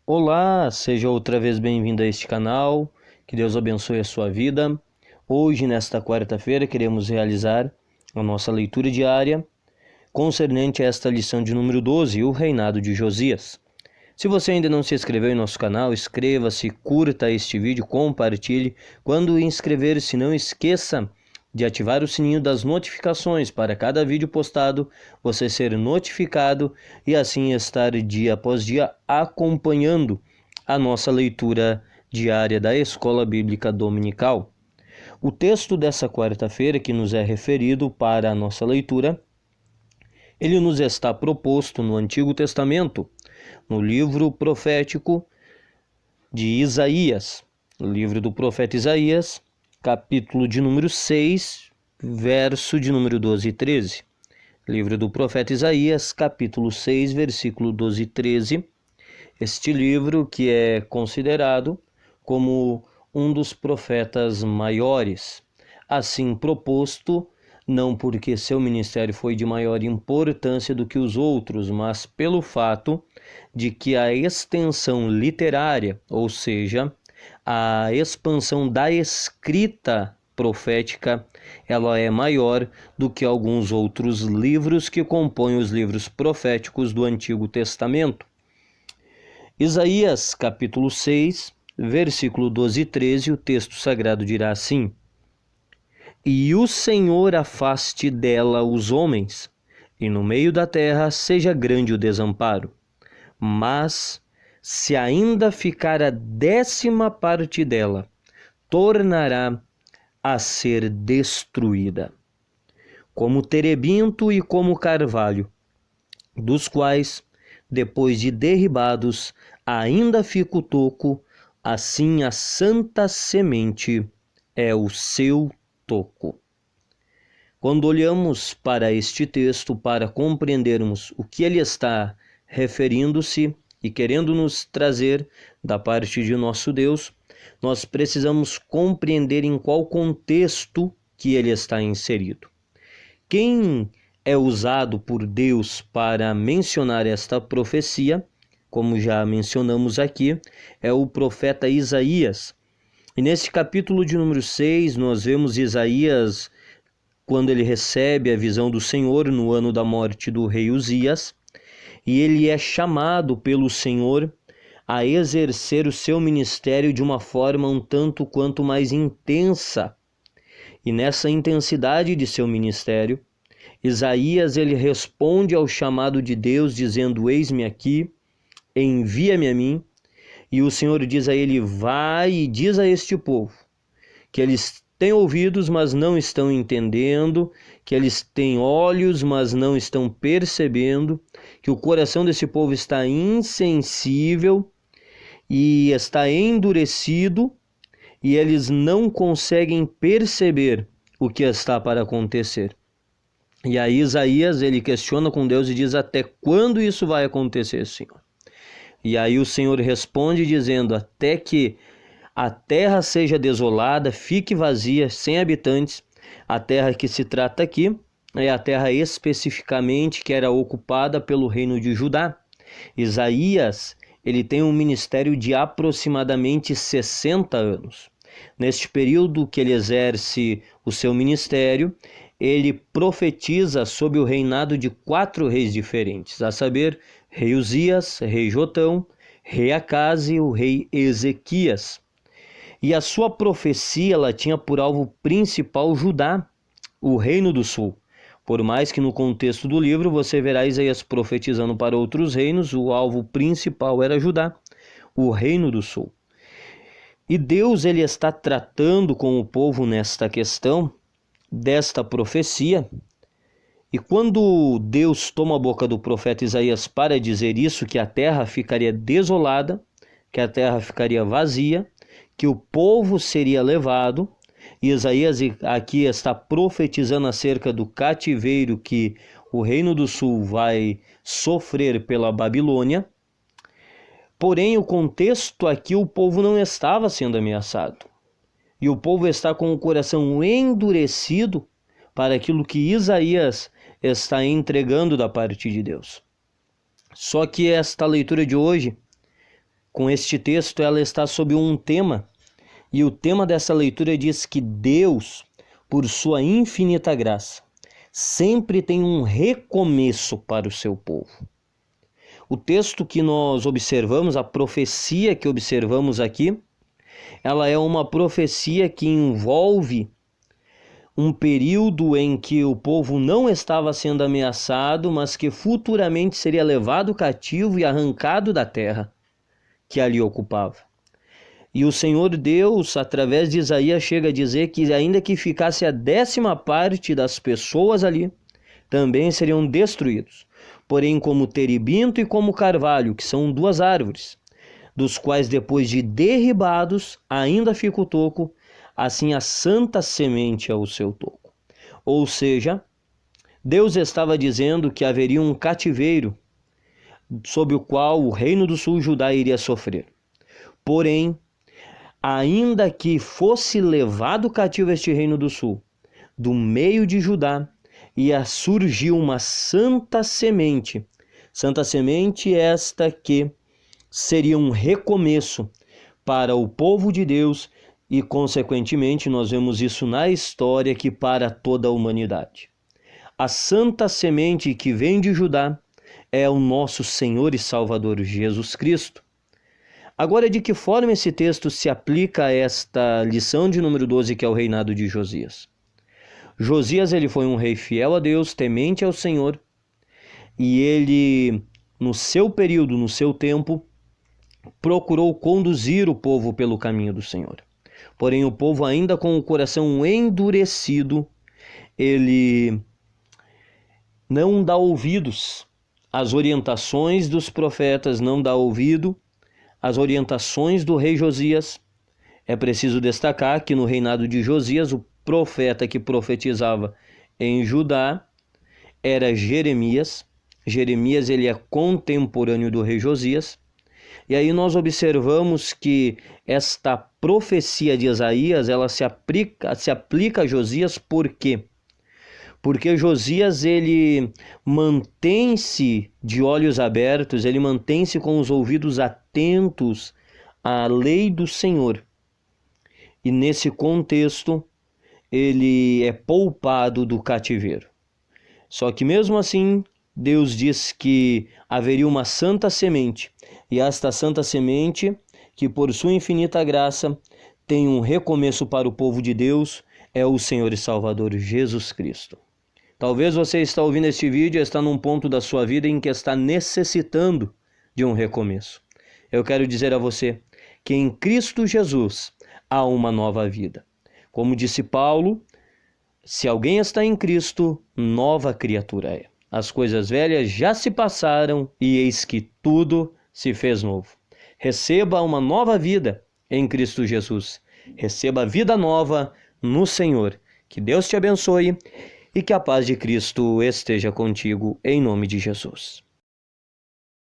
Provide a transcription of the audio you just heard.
Olá, seja outra vez bem-vindo a este canal, que Deus abençoe a sua vida. Hoje, nesta quarta-feira, queremos realizar a nossa leitura diária concernente a esta lição de número 12, o reinado de Josias. Se você ainda não se inscreveu em nosso canal, inscreva-se, curta este vídeo, compartilhe. Quando inscrever-se, não esqueça de ativar o sininho das notificações para cada vídeo postado você ser notificado e assim estar dia após dia acompanhando a nossa leitura diária da Escola Bíblica Dominical. O texto dessa quarta-feira que nos é referido para a nossa leitura, ele nos está proposto no Antigo Testamento, no livro profético de Isaías, o livro do profeta Isaías, capítulo de número 6, verso de número 12 e 13. Livro do profeta Isaías, capítulo 6, versículo 12 e 13. Este livro que é considerado como um dos profetas maiores, assim proposto, não porque seu ministério foi de maior importância do que os outros, mas pelo fato de que a extensão literária, ou seja, a expansão da escrita profética, ela é maior do que alguns outros livros que compõem os livros proféticos do Antigo Testamento. Isaías, capítulo 6, versículo 12 e 13, o texto sagrado dirá assim: E o Senhor afaste dela os homens, e no meio da terra seja grande o desamparo. Mas, se ainda ficar a 10ª parte dela, tornará a ser destruída, como terebinto e como carvalho, dos quais, depois de derribados, ainda fica o toco, assim a santa semente é o seu toco. Quando olhamos para este texto para compreendermos o que ele está referindo-se e querendo nos trazer da parte de nosso Deus, nós precisamos compreender em qual contexto que ele está inserido. Quem é usado por Deus para mencionar esta profecia, como já mencionamos aqui, é o profeta Isaías. E nesse capítulo de número 6, nós vemos Isaías quando ele recebe a visão do Senhor no ano da morte do rei Uzias, e ele é chamado pelo Senhor a exercer o seu ministério de uma forma um tanto quanto mais intensa. E nessa intensidade de seu ministério, Isaías ele responde ao chamado de Deus dizendo: Eis-me aqui, envia-me a mim. E o Senhor diz a ele: vai e diz a este povo que eles têm ouvidos, mas não estão entendendo, que eles têm olhos, mas não estão percebendo, que o coração desse povo está insensível e está endurecido, e eles não conseguem perceber o que está para acontecer. E aí Isaías ele questiona com Deus e diz: até quando isso vai acontecer, Senhor? E aí o Senhor responde dizendo: até que a terra seja desolada, fique vazia, sem habitantes. A terra que se trata aqui é a terra especificamente que era ocupada pelo reino de Judá. Isaías, ele tem um ministério de aproximadamente 60 anos. Neste período que ele exerce o seu ministério, ele profetiza sobre o reinado de 4 reis diferentes, a saber, rei Uzias, rei Jotão, rei Acás e o rei Ezequias. E a sua profecia ela tinha por alvo principal Judá, o reino do sul. Por mais que no contexto do livro você verá Isaías profetizando para outros reinos, o alvo principal era Judá, o reino do sul. E Deus ele está tratando com o povo nesta questão desta profecia. E quando Deus toma a boca do profeta Isaías para dizer isso, que a terra ficaria desolada, que a terra ficaria vazia, que o povo seria levado, e Isaías aqui está profetizando acerca do cativeiro que o reino do sul vai sofrer pela Babilônia. Porém, o contexto aqui, o povo não estava sendo ameaçado. E o povo está com o coração endurecido para aquilo que Isaías está entregando da parte de Deus. Só que esta leitura de hoje com este texto, ela está sob um tema, e o tema dessa leitura diz que Deus, por sua infinita graça, sempre tem um recomeço para o seu povo. O texto que nós observamos, a profecia que observamos aqui, ela é uma profecia que envolve um período em que o povo não estava sendo ameaçado, mas que futuramente seria levado cativo e arrancado da terra que ali ocupava. E o Senhor Deus, através de Isaías, chega a dizer que ainda que ficasse a 10ª parte das pessoas ali, também seriam destruídos. Porém, como terebinto e como carvalho, que são 2 árvores, dos quais depois de derribados ainda fica o toco, assim a santa semente é o seu toco. Ou seja, Deus estava dizendo que haveria um cativeiro sob o qual o reino do sul, Judá, iria sofrer. Porém, ainda que fosse levado cativo este reino do sul, do meio de Judá ia surgir uma santa semente esta que seria um recomeço para o povo de Deus e, consequentemente, nós vemos isso na história, que para toda a humanidade. A santa semente que vem de Judá é o nosso Senhor e Salvador Jesus Cristo. Agora, de que forma esse texto se aplica a esta lição de número 12, que é o reinado de Josias? Josias, ele foi um rei fiel a Deus, temente ao Senhor, e ele, no seu período, no seu tempo, procurou conduzir o povo pelo caminho do Senhor. Porém, o povo, ainda com o coração endurecido, ele não dá ouvidos às orientações dos profetas, não dá ouvido às orientações do rei Josias. É preciso destacar que no reinado de Josias, o profeta que profetizava em Judá era Jeremias. Jeremias, ele é contemporâneo do rei Josias. E aí nós observamos que esta profecia de Isaías, ela se aplica a Josias. Por quê? Porque Josias, ele mantém-se de olhos abertos, ele mantém-se com os ouvidos atentos à lei do Senhor. E nesse contexto, ele é poupado do cativeiro. Só que mesmo assim, Deus diz que haveria uma santa semente, e esta santa semente, que por sua infinita graça tem um recomeço para o povo de Deus, é o Senhor e Salvador Jesus Cristo. Talvez você está ouvindo este vídeo e está num ponto da sua vida em que está necessitando de um recomeço. Eu quero dizer a você que em Cristo Jesus há uma nova vida. Como disse Paulo, se alguém está em Cristo, nova criatura é. As coisas velhas já se passaram e eis que tudo se fez novo. Receba uma nova vida em Cristo Jesus. Receba vida nova no Senhor. Que Deus te abençoe e que a paz de Cristo esteja contigo, em nome de Jesus.